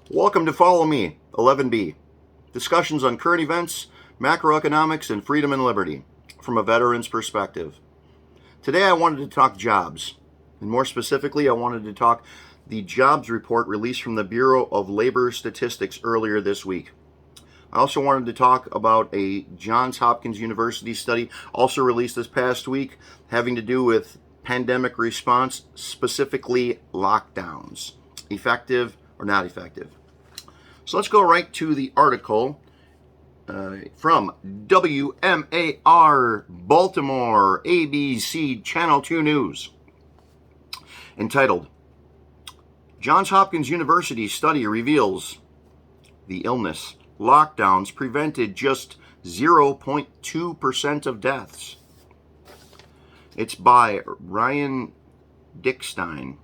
Welcome to Follow Me, 11B. Discussions on current events, macroeconomics, and freedom and liberty from a veteran's perspective. Today I wanted to talk jobs, and more specifically I wanted to talk the jobs report released from the Bureau of Labor Statistics earlier this week. I also wanted to talk about a Johns Hopkins University study also released this past week having to do with pandemic response, specifically lockdowns, effective or not effective. So let's go right to the article from WMAR Baltimore ABC Channel 2 News, entitled, Johns Hopkins University study reveals the illness lockdowns prevented just 0.2% of deaths. It's by Ryan Dickstein.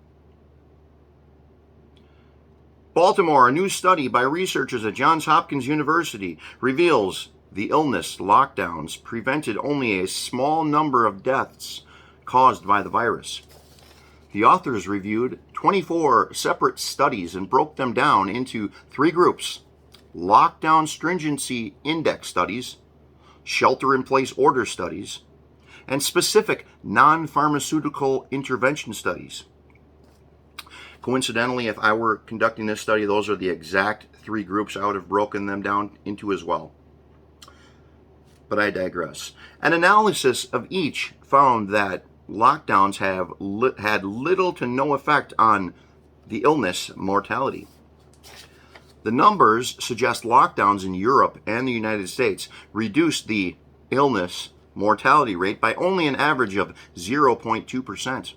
Baltimore, a new study by researchers at Johns Hopkins University reveals the illness lockdowns prevented only a small number of deaths caused by the virus. The authors reviewed 24 separate studies and broke them down into three groups: lockdown stringency index studies, shelter-in-place order studies, and specific non-pharmaceutical intervention studies. Coincidentally, if I were conducting this study, those are the exact three groups I would have broken them down into as well. But I digress. An analysis of each found that lockdowns had little to no effect on the illness mortality. The numbers suggest lockdowns in Europe and the United States reduced the illness mortality rate by only an average of 0.2%.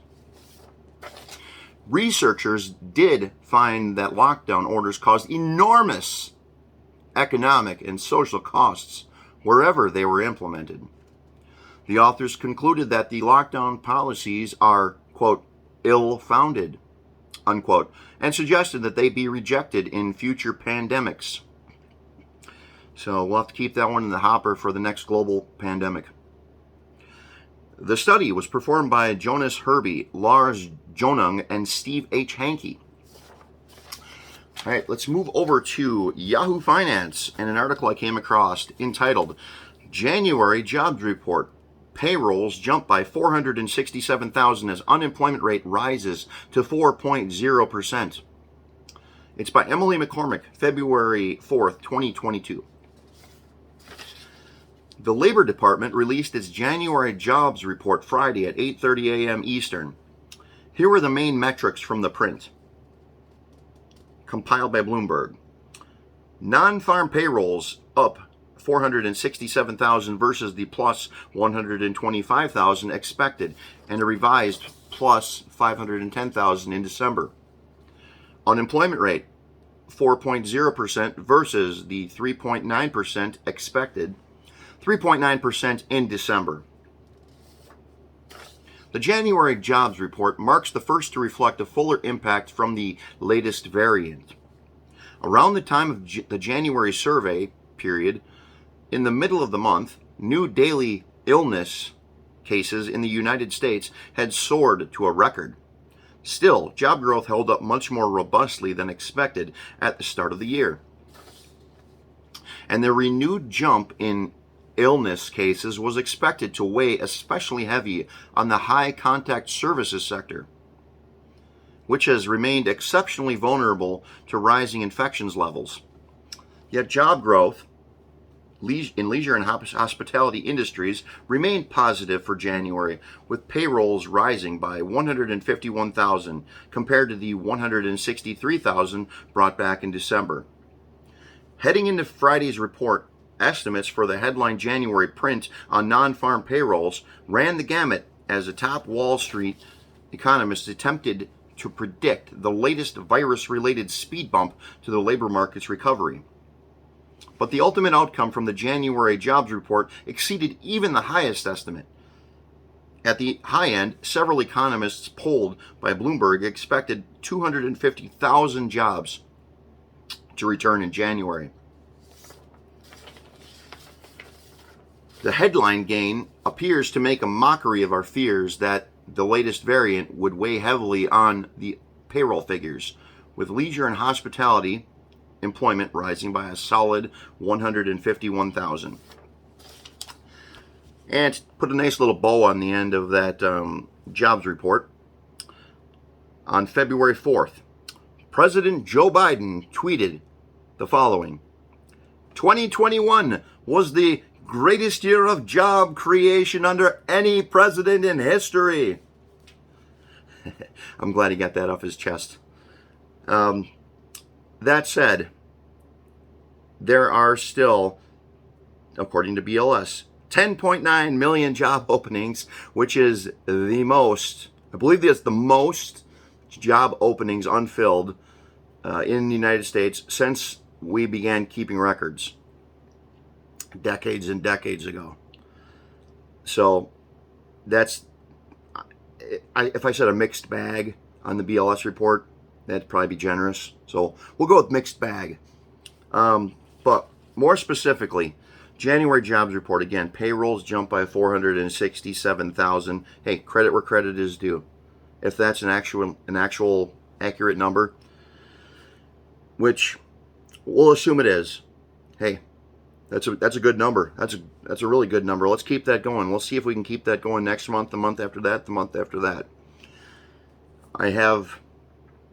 Researchers did find that lockdown orders caused enormous economic and social costs wherever they were implemented. The authors concluded that the lockdown policies are, quote, ill-founded, unquote, and suggested that they be rejected in future pandemics. So we'll have to keep that one in the hopper for the next global pandemic. The study was performed by Jonas Herby, Lars Jonung, and Steve H. Hankey. All right, let's move over to Yahoo Finance and an article I came across entitled, January Jobs Report. Payrolls jump by 467,000 as unemployment rate rises to 4.0%. It's by Emily McCormick, February 4th, 2022. The Labor Department released its January jobs report Friday at 8:30 a.m. Eastern. Here were the main metrics from the print, compiled by Bloomberg. Non-farm payrolls up 467,000 versus the plus 125,000 expected, and a revised plus 510,000 in December. Unemployment rate 4.0% versus the 3.9% expected, 3.9% in December. The January jobs report marks the first to reflect a fuller impact from the latest variant. Around the time of the January survey period, in the middle of the month, new daily illness cases in the United States had soared to a record. Still, job growth held up much more robustly than expected at the start of the year. And the renewed jump in illness cases was expected to weigh especially heavy on the high contact services sector, which has remained exceptionally vulnerable to rising infections levels. Yet job growth in leisure and hospitality industries remained positive for January, with payrolls rising by 151,000 compared to the 163,000 brought back in December. Heading into Friday's report, estimates for the headline January print on non-farm payrolls ran the gamut as a top Wall Street economist attempted to predict the latest virus-related speed bump to the labor market's recovery. But the ultimate outcome from the January jobs report exceeded even the highest estimate. At the high end, several economists polled by Bloomberg expected 250,000 jobs to return in January. The headline gain appears to make a mockery of our fears that the latest variant would weigh heavily on the payroll figures, with leisure and hospitality employment rising by a solid 151,000. And put a nice little bow on the end of that jobs report. On February 4th, President Joe Biden tweeted the following: 2021 was the greatest year of job creation under any president in history. I'm glad he got that off his chest. That said, there are still, according to BLS, 10.9 million job openings, which is the most, I believe that's the most job openings unfilled in the United States since we began keeping records decades and decades ago. So that's, if I said a mixed bag on the BLS report, that'd probably be generous. So we'll go with mixed bag. But more specifically, January jobs report, again, payrolls jumped by 467,000. Hey, credit where credit is due. If that's an actual accurate number, which we'll assume it is, hey, that's a good number. That's a really good number. Let's keep that going. We'll see if we can keep that going next month, the month after that, the month after that. I have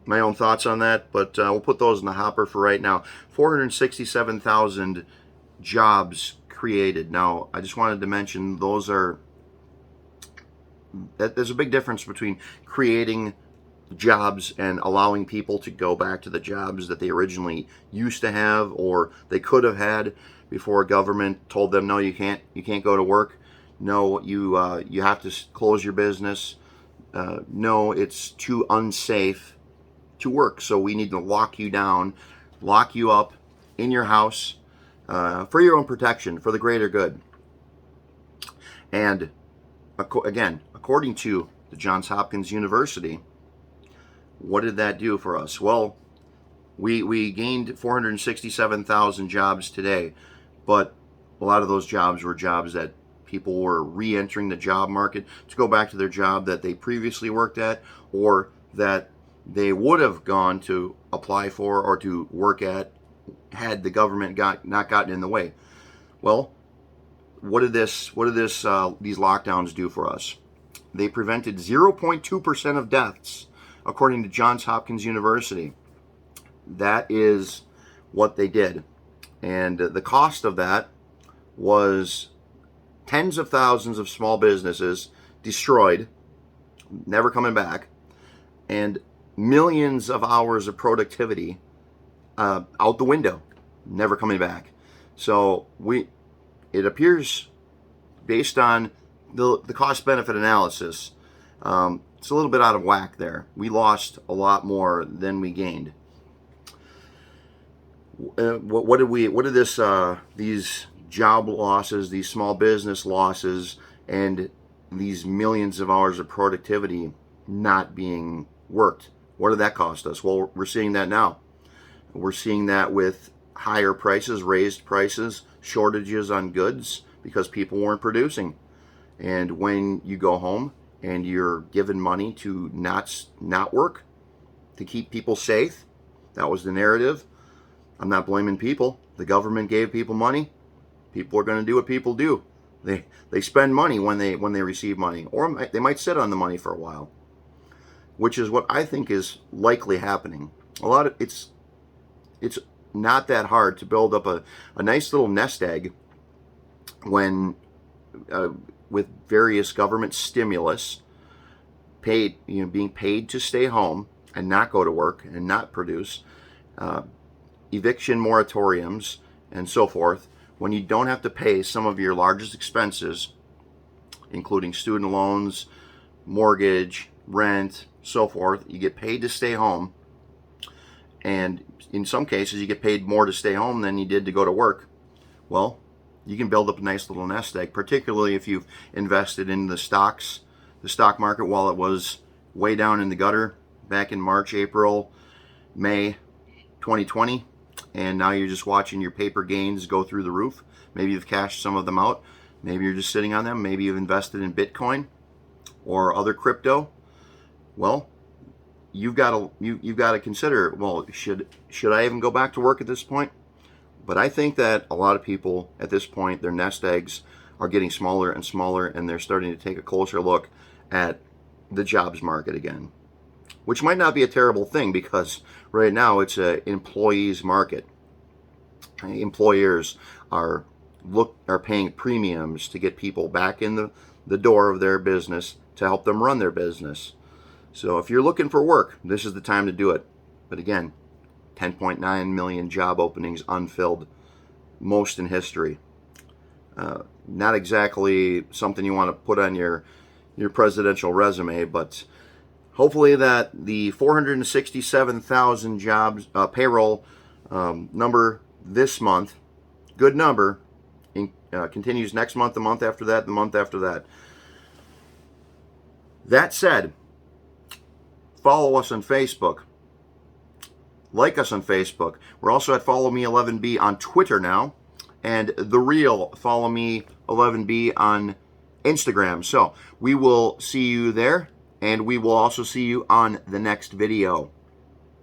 my own thoughts on that, but we'll put those in the hopper for right now. 467,000 jobs created. Now, I just wanted to mention there's a big difference between creating jobs and allowing people to go back to the jobs that they originally used to have or they could have had before government told them, no, you can't go to work. No, you have to close your business. No, it's too unsafe to work, so we need to lock you down, lock you up in your house for your own protection, for the greater good. And again, according to the Johns Hopkins University, what did that do for us? Well, we gained 467,000 jobs today, but a lot of those jobs were jobs that people were re-entering the job market to go back to their job that they previously worked at or that they would have gone to apply for or to work at had the government not gotten in the way. Well, what did these lockdowns do for us? They prevented 0.2% of deaths, according to Johns Hopkins University. That is what they did. And the cost of that was tens of thousands of small businesses destroyed, never coming back, and millions of hours of productivity out the window, never coming back. So it appears, based on the cost-benefit analysis, it's a little bit out of whack there. We lost a lot more than we gained. What did these job losses, these small business losses, and these millions of hours of productivity not being worked, what did that cost us? Well, we're seeing that now. We're seeing that with higher prices, raised prices, shortages on goods because people weren't producing. And when you go home and you're given money to not work, to keep people safe, that was the narrative. I'm not blaming people. The government gave people money. People are going to do what people do. They spend money when they receive money, or they might sit on the money for a while, which is what I think is likely happening. It's not that hard to build up a nice little nest egg when with various government stimulus, being paid to stay home and not go to work and not produce, eviction moratoriums and so forth. When you don't have to pay some of your largest expenses, including student loans, mortgage, rent, so forth, you get paid to stay home. And in some cases, you get paid more to stay home than you did to go to work. Well, you can build up a nice little nest egg, particularly if you've invested in the stock market while it was way down in the gutter back in March, April, May 2020. And now you're just watching your paper gains go through the roof. Maybe you've cashed some of them out. Maybe you're just sitting on them. Maybe you've invested in Bitcoin or other crypto. Well, you've got to consider, well, should I even go back to work at this point? But I think that a lot of people at this point, their nest eggs are getting smaller and smaller, and they're starting to take a closer look at the jobs market again, which might not be a terrible thing, because right now it's an employees market. Employers are paying premiums to get people back in the door of their business to help them run their business. So if you're looking for work, this is the time to do it. But again, 10.9 million job openings unfilled, most in history. Not exactly something you want to put on your presidential resume, but hopefully that the 467,000 jobs payroll number this month, good number, continues next month, the month after that, the month after that. That said, follow us on Facebook. Like us on Facebook. We're also at Follow Me 11B on Twitter now, and The Real Follow Me 11B on Instagram. So we will see you there, and we will also see you on the next video.